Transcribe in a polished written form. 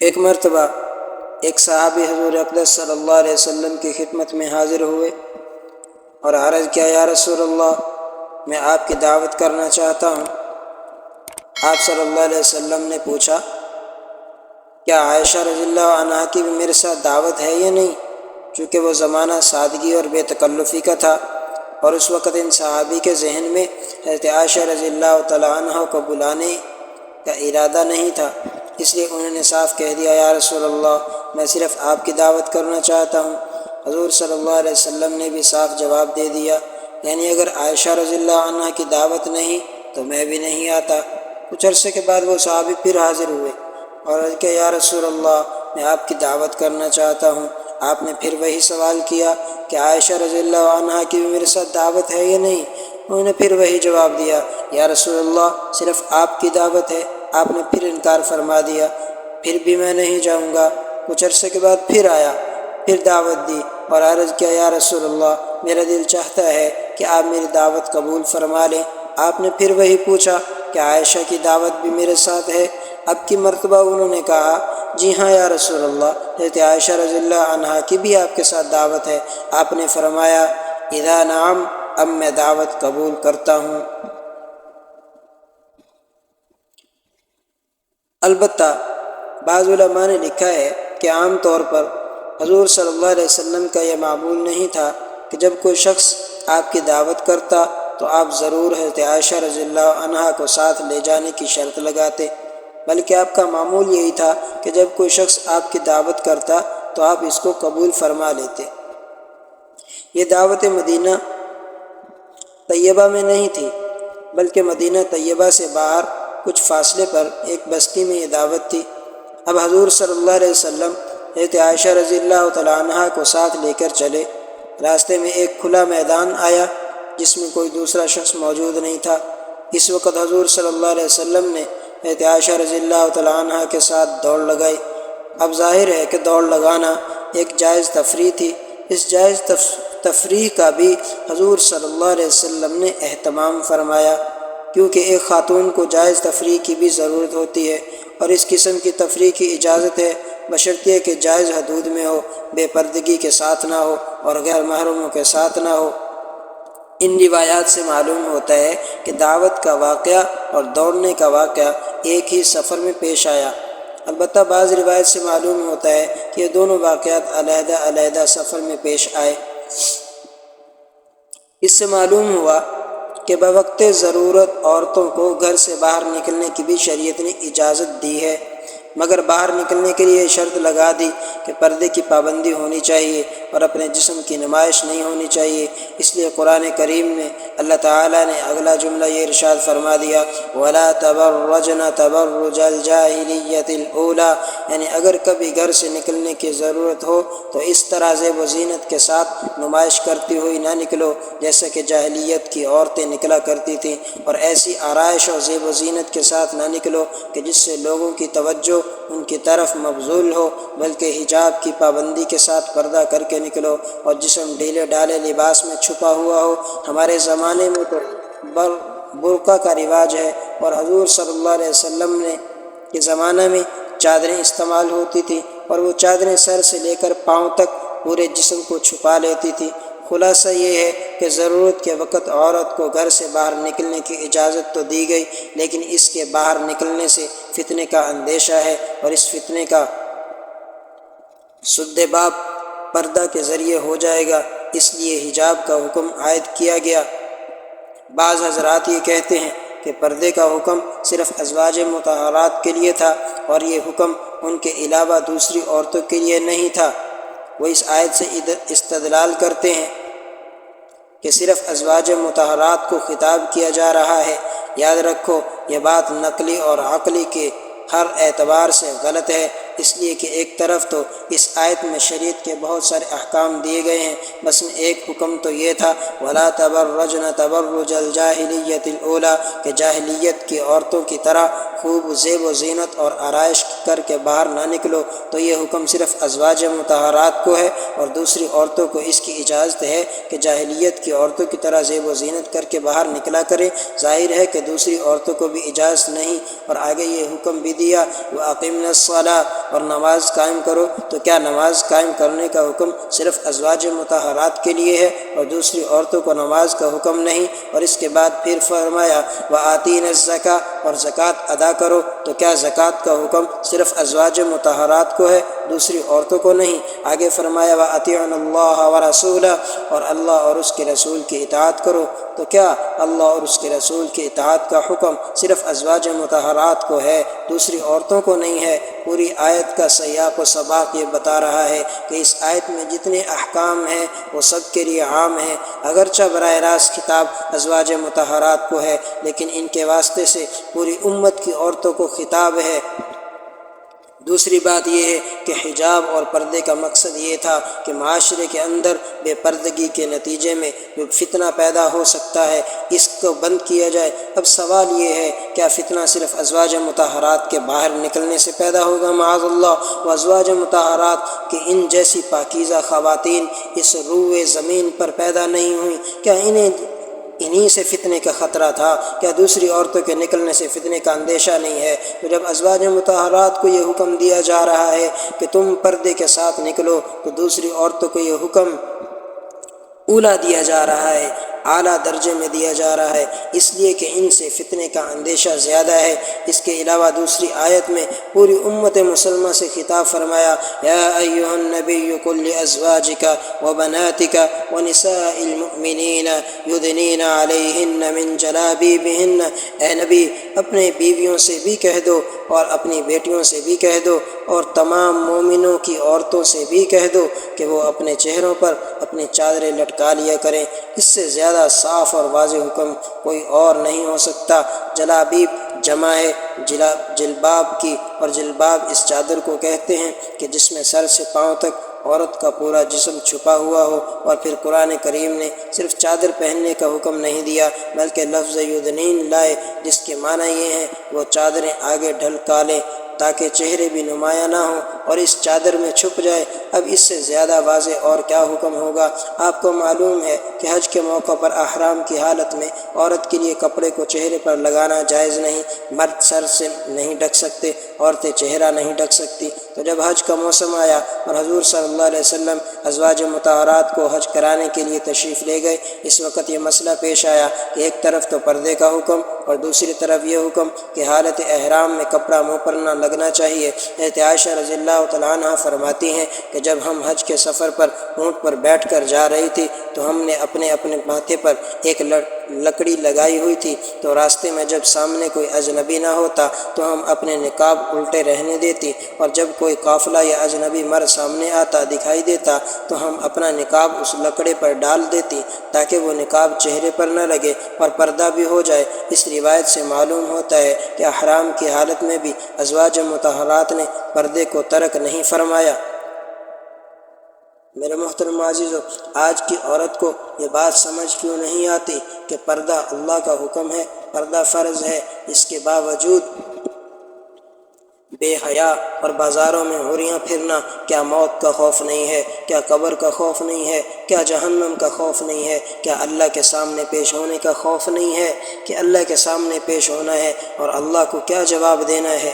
ایک مرتبہ ایک صحابی حضور اقدس صلی اللہ علیہ وسلم کی خدمت میں حاضر ہوئے اور عرض کیا، یا رسول اللہ، میں آپ کی دعوت کرنا چاہتا ہوں۔ آپ صلی اللہ علیہ وسلم نے پوچھا، کیا عائشہ رضی اللہ عنہا کی بھی میرے ساتھ دعوت ہے یا نہیں؟ چونکہ وہ زمانہ سادگی اور بے تکلفی کا تھا، اور اس وقت ان صحابی کے ذہن میں حضرت عائشہ رضی اللہ تعالیٰ عنہ کو بلانے کا ارادہ نہیں تھا، اس لیے انہوں نے صاف کہہ دیا، یا رسول اللہ، میں صرف آپ کی دعوت کرنا چاہتا ہوں۔ حضور صلی اللہ علیہ وسلم نے بھی صاف جواب دے دیا، یعنی اگر عائشہ رضی اللہ عنہ کی دعوت نہیں تو میں بھی نہیں آتا۔ کچھ عرصے کے بعد وہ صحابی پھر حاضر ہوئے اور عرض کیا، یا رسول اللہ، میں آپ کی دعوت کرنا چاہتا ہوں۔ آپ نے پھر وہی سوال کیا کہ عائشہ رضی اللہ عنہا کی بھی میرے ساتھ دعوت ہے یا نہیں؟ انہوں نے پھر وہی جواب دیا، یا رسول اللہ، صرف آپ کی دعوت ہے۔ آپ نے پھر انکار فرما دیا، پھر بھی میں نہیں جاؤں گا۔ کچھ عرصے کے بعد پھر آیا، پھر دعوت دی اور عرض کیا، یا رسول اللہ، میرا دل چاہتا ہے کہ آپ میری دعوت قبول فرما لیں۔ آپ نے پھر وہی پوچھا کہ عائشہ کی دعوت بھی میرے ساتھ ہے؟ اب کی مرتبہ انہوں نے کہا، جی ہاں یا رسول اللہ، حضرت عائشہ رضی اللہ عنہا کی بھی آپ کے ساتھ دعوت ہے۔ آپ نے فرمایا، اذا نعم، اب میں دعوت قبول کرتا ہوں۔ البتہ بعض علماء نے لکھا ہے کہ عام طور پر حضور صلی اللہ علیہ وسلم کا یہ معمول نہیں تھا کہ جب کوئی شخص آپ کی دعوت کرتا تو آپ ضرور حضرت عائشہ رضی اللہ عنہا کو ساتھ لے جانے کی شرط لگاتے، بلکہ آپ کا معمول یہی تھا کہ جب کوئی شخص آپ کی دعوت کرتا تو آپ اس کو قبول فرما لیتے۔ یہ دعوت مدینہ طیبہ میں نہیں تھی، بلکہ مدینہ طیبہ سے باہر کچھ فاصلے پر ایک بستی میں یہ دعوت تھی۔ اب حضور صلی اللہ علیہ وسلم حضرت عائشہ رضی اللہ تعالیٰ عنہا کو ساتھ لے کر چلے۔ راستے میں ایک کھلا میدان آیا جس میں کوئی دوسرا شخص موجود نہیں تھا۔ اس وقت حضور صلی اللہ علیہ وسلم نے حضرت عائشہ رضی اللہ تعالیٰ عنہا کے ساتھ دوڑ لگائی۔ اب ظاہر ہے کہ دوڑ لگانا ایک جائز تفریح تھی۔ اس جائز تفریح کا بھی حضور صلی اللہ علیہ وسلم نے اہتمام فرمایا، کیونکہ ایک خاتون کو جائز تفریح کی بھی ضرورت ہوتی ہے، اور اس قسم کی تفریح کی اجازت ہے بشرطیہ کہ جائز حدود میں ہو، بے پردگی کے ساتھ نہ ہو اور غیر محرموں کے ساتھ نہ ہو۔ ان روایات سے معلوم ہوتا ہے کہ دعوت کا واقعہ اور دوڑنے کا واقعہ ایک ہی سفر میں پیش آیا۔ البتہ بعض روایت سے معلوم ہوتا ہے کہ یہ دونوں واقعات علیحدہ علیحدہ سفر میں پیش آئے۔ اس سے معلوم ہوا کہ بوقت ضرورت عورتوں کو گھر سے باہر نکلنے کی بھی شریعت نے اجازت دی ہے، مگر باہر نکلنے کے لیے شرط لگا دی کہ پردے کی پابندی ہونی چاہیے اور اپنے جسم کی نمائش نہیں ہونی چاہیے۔ اس لیے قرآن کریم میں اللہ تعالیٰ نے اگلا جملہ یہ ارشاد فرما دیا، وَلَا تَبَرَّجْنَ تَبَرُّجَ الْجَاهِلِيَّةِ الْأُولَىٰ، یعنی اگر کبھی گھر سے نکلنے کی ضرورت ہو تو اس طرح زیب و زینت کے ساتھ نمائش کرتی ہوئی نہ نکلو جیسا کہ جاہلیت کی عورتیں نکلا کرتی تھیں، اور ایسی آرائش اور زیب و زینت کے ساتھ نہ نکلو کہ جس سے لوگوں کی توجہ ان کی طرف مبذول ہو، بلکہ حجاب کی پابندی کے ساتھ پردہ کر کے نکلو اور جسم ڈھیلے ڈھالے لباس میں چھپا ہوا ہو۔ ہمارے زمانے میں تو برقع کا رواج ہے، اور حضور صلی اللہ علیہ وسلم کے زمانہ میں چادریں استعمال ہوتی تھیں، اور وہ چادریں سر سے لے کر پاؤں تک پورے جسم کو چھپا لیتی تھی۔ خلاصہ یہ ہے کہ ضرورت کے وقت عورت کو گھر سے باہر نکلنے کی اجازت تو دی گئی، لیکن اس کے باہر نکلنے سے فتنے کا اندیشہ ہے، اور اس فتنے کا سد باب پردہ کے ذریعے ہو جائے گا، اس لیے حجاب کا حکم عائد کیا گیا۔ بعض حضرات یہ کہتے ہیں کہ پردے کا حکم صرف ازواج مطہرات کے لیے تھا، اور یہ حکم ان کے علاوہ دوسری عورتوں کے لیے نہیں تھا۔ وہ اس آیت سے استدلال کرتے ہیں کہ صرف ازواج مطہرات کو خطاب کیا جا رہا ہے۔ یاد رکھو، یہ بات نقلی اور عقلی کے ہر اعتبار سے غلط ہے، اس لیے کہ ایک طرف تو اس آیت میں شریعت کے بہت سارے احکام دیے گئے ہیں، بس میں ایک حکم تو یہ تھا، وَلَا تَبَرَّجْنَ تَبَرُّجَ الْجَاهِلِيَّةِ الْأُولَىٰ، کہ جاہلیت کی عورتوں کی طرح خوب زیب و زینت اور آرائش کر کے باہر نہ نکلو۔ تو یہ حکم صرف ازواج مطہرات کو ہے، اور دوسری عورتوں کو اس کی اجازت ہے کہ جاہلیت کی عورتوں کی طرح زیب و زینت کر کے باہر نکلا کریں۔ ظاہر ہے کہ دوسری عورتوں کو بھی اجازت نہیں، اور آگے یہ حکم بھی دیا، وَأَقِمْنَا الصَّلَاةَ، اور نماز قائم کرو، تو کیا نماز قائم کرنے کا حکم صرف ازواج مطہرات کے لیے ہے اور دوسری عورتوں کو نماز کا حکم نہیں؟ اور اس کے بعد پھر فرمایا وآتین الزکاۃ، اور زکوٰۃ ادا کرو، تو کیا زکوٰۃ کا حکم صرف ازواج مطہرات کو ہے، دوسری عورتوں کو نہیں؟ آگے فرمایا وَأَطِیعُوا اللَّهَ وَرَسُولَهُ، اور اللہ اور اس کے رسول کی اطاعت کرو، تو کیا اللہ اور اس کے رسول کی اطاعت کا حکم صرف ازواج مطہرات کو ہے، دوسری عورتوں کو نہیں ہے؟ پوری آیت کا سیاق و سباق یہ بتا رہا ہے کہ اس آیت میں جتنے احکام ہیں وہ سب کے لیے عام ہیں، اگرچہ براہ راست خطاب ازواج مطہرات کو ہے، لیکن ان کے واسطے سے پوری امت کی عورتوں کو خطاب ہے۔ دوسری بات یہ ہے کہ حجاب اور پردے کا مقصد یہ تھا کہ معاشرے کے اندر بے پردگی کے نتیجے میں جو فتنہ پیدا ہو سکتا ہے اس کو بند کیا جائے۔ اب سوال یہ ہے کیا فتنہ صرف ازواج مطہرات کے باہر نکلنے سے پیدا ہوگا؟ معاذ اللہ، و ازواج مطہرات کہ ان جیسی پاکیزہ خواتین اس روئے زمین پر پیدا نہیں ہوئیں، کیا انہی سے فتنے کا خطرہ تھا؟ کیا دوسری عورتوں کے نکلنے سے فتنے کا اندیشہ نہیں ہے؟ تو جب ازواج مطہرات کو یہ حکم دیا جا رہا ہے کہ تم پردے کے ساتھ نکلو، تو دوسری عورتوں کو یہ حکم اولا دیا جا رہا ہے، اعلیٰ درجے میں دیا جا رہا ہے، اس لیے کہ ان سے فتنے کا اندیشہ زیادہ ہے۔ اس کے علاوہ دوسری آیت میں پوری امت مسلمہ سے خطاب فرمایا یا ایھا النبی قل لازواجک وبناتک ونساء المؤمنین یدنین علیہن من جلابیبہن، اے نبی اپنے بیویوں سے بھی کہہ دو اور اپنی بیٹیوں سے بھی کہہ دو اور تمام مومنوں کی عورتوں سے بھی کہہ دو کہ وہ اپنے چہروں پر اپنی چادریں لٹکا لیا کریں۔ اس سے زیادہ صاف اور واضح حکم کوئی اور نہیں ہو سکتا۔ جلابیب جمع ہے جلباب کی، اور جلباب اس چادر کو کہتے ہیں کہ جس میں سر سے پاؤں تک عورت کا پورا جسم چھپا ہوا ہو۔ اور پھر قرآن کریم نے صرف چادر پہننے کا حکم نہیں دیا بلکہ لفظ یدنین لائے، جس کے معنی یہ ہیں وہ چادریں آگے ڈھلکا لیں تاکہ چہرے بھی نمایاں نہ ہوں اور اس چادر میں چھپ جائے۔ اب اس سے زیادہ واضح اور کیا حکم ہوگا؟ آپ کو معلوم ہے کہ حج کے موقع پر احرام کی حالت میں عورت کے لیے کپڑے کو چہرے پر لگانا جائز نہیں، مرد سر سے نہیں ڈھک سکتے، عورتیں چہرہ نہیں ڈھک سکتی۔ تو جب حج کا موسم آیا اور حضور صلی اللہ علیہ وسلم ازواج مطہرات کو حج کرانے کے لیے تشریف لے گئے، اس وقت یہ مسئلہ پیش آیا کہ ایک طرف تو پردے کا حکم اور دوسری طرف یہ حکم کہ حالت احرام میں کپڑا منہ پر نہ لگنا چاہیے۔ حضرت عائشہ رضی اللہ تعالیٰ عنہ فرماتی ہیں کہ جب ہم حج کے سفر پر اونٹ پر بیٹھ کر جا رہی تھی تو ہم نے اپنے ماتھے پر ایک لکڑی لگائی ہوئی تھی، تو راستے میں جب سامنے کوئی اجنبی نہ ہوتا تو ہم اپنے نقاب الٹے رہنے دیتی، اور جب کوئی قافلہ یا اجنبی مرد سامنے آتا دکھائی دیتا تو ہم اپنا نقاب اس لکڑے پر ڈال دیتی تاکہ وہ نقاب چہرے پر نہ لگے اور پردہ بھی ہو جائے۔ اس روایت سے معلوم ہوتا ہے کہ احرام کی حالت میں بھی ازواج مطہرات نے پردے کو ترک نہیں فرمایا۔ میرے محترم عزیزو، آج کی عورت کو یہ بات سمجھ کیوں نہیں آتی کہ پردہ اللہ کا حکم ہے، پردہ فرض ہے، اس کے باوجود بے حیا اور بازاروں میں حوریاں پھرنا؟ کیا موت کا خوف نہیں ہے؟ کیا قبر کا خوف نہیں ہے؟ کیا جہنم کا خوف نہیں ہے؟ کیا اللہ کے سامنے پیش ہونے کا خوف نہیں ہے کہ اللہ کے سامنے پیش ہونا ہے اور اللہ کو کیا جواب دینا ہے؟